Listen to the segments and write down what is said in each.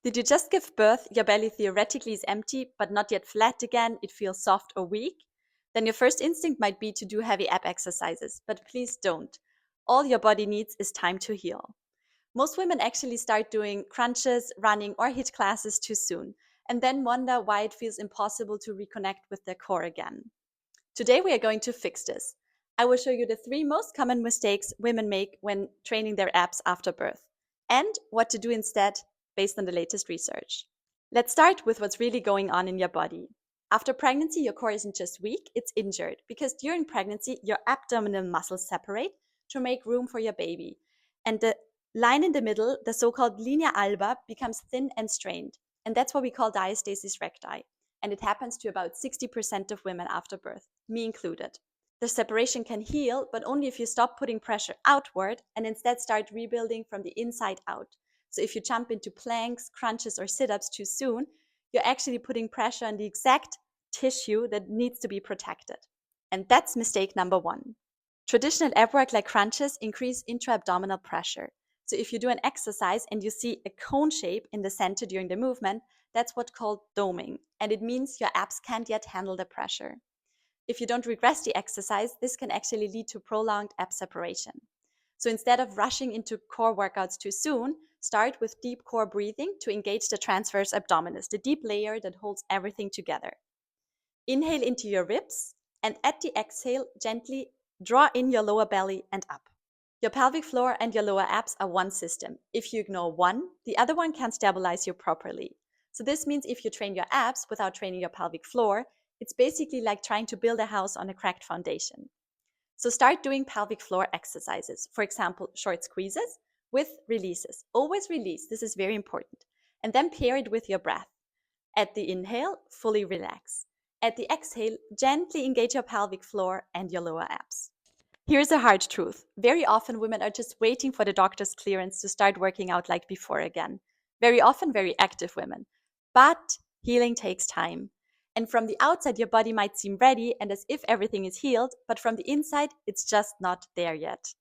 Did you just give birth? Your belly theoretically is empty, but not yet flat again. It feels soft or weak. Then your first instinct might be to do heavy ab exercises, but please don't. All your body needs is time to heal. Most women actually start doing crunches, running, or HIIT classes too soon, and then wonder why it feels impossible to reconnect with their core again. Today we are going to fix this. I will show you the 3 most common mistakes women make when training their abs after birth, and what to do instead based on the latest research. Let's start with what's really going on in your body. After pregnancy, your core isn't just weak, it's injured, because during pregnancy, your abdominal muscles separate to make room for your baby. And the line in the middle, the so-called linea alba, becomes thin and strained. And that's what we call diastasis recti. And it happens to about 60% of women after birth, me included. The separation can heal, but only if you stop putting pressure outward and instead start rebuilding from the inside out. So if you jump into planks, crunches, or sit-ups too soon, you're actually putting pressure on the exact tissue that needs to be protected. And that's mistake number 1. Traditional ab work like crunches increase intra-abdominal pressure. So if you do an exercise and you see a cone shape in the center during the movement, that's what's called doming. And it means your abs can't yet handle the pressure. If you don't regress the exercise, this can actually lead to prolonged ab separation. So instead of rushing into core workouts too soon, start with deep core breathing to engage the transverse abdominis, the deep layer that holds everything together. Inhale into your ribs, and at the exhale, gently draw in your lower belly and up. Your pelvic floor and your lower abs are one system. If you ignore one, the other one can't stabilize you properly. So this means if you train your abs without training your pelvic floor, it's basically like trying to build a house on a cracked foundation. So start doing pelvic floor exercises. For example, short squeezes with releases. Always release. This is very important. And then pair it with your breath. At the inhale, fully relax. At the exhale, gently engage your pelvic floor and your lower abs. Here's a hard truth. Very often women are just waiting for the doctor's clearance to start working out like before again. Very often very active women. But healing takes time. And from the outside, your body might seem ready and as if everything is healed, but from the inside, it's just not there yet.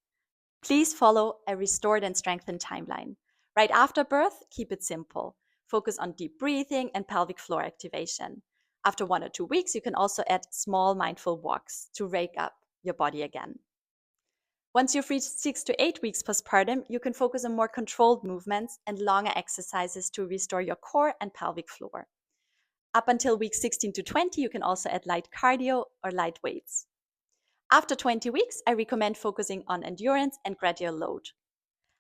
Please follow a restored and strengthened timeline. Right after birth, keep it simple. Focus on deep breathing and pelvic floor activation. After 1 or 2 weeks, you can also add small mindful walks to wake up your body again. Once you've reached 6 to 8 weeks postpartum, you can focus on more controlled movements and longer exercises to restore your core and pelvic floor. Up until week 16 to 20, you can also add light cardio or light weights. After 20 weeks, I recommend focusing on endurance and gradual load.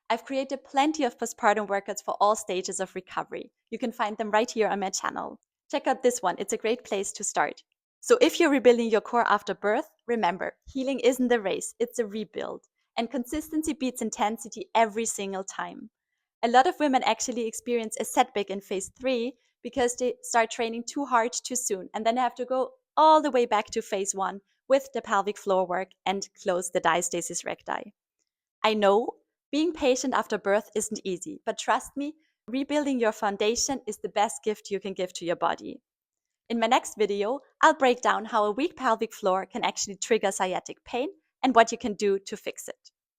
I've created plenty of postpartum workouts for all stages of recovery. You can find them right here on my channel. Check out this one, it's a great place to start. So if you're rebuilding your core after birth, remember, healing isn't a race, it's a rebuild. And consistency beats intensity every single time. A lot of women actually experience a setback in phase 3 because they start training too hard too soon, and then they have to go all the way back to phase 1 with the pelvic floor work and close the diastasis recti. I know being patient after birth isn't easy, but trust me, rebuilding your foundation is the best gift you can give to your body. In my next video, I'll break down how a weak pelvic floor can actually trigger sciatic pain and what you can do to fix it.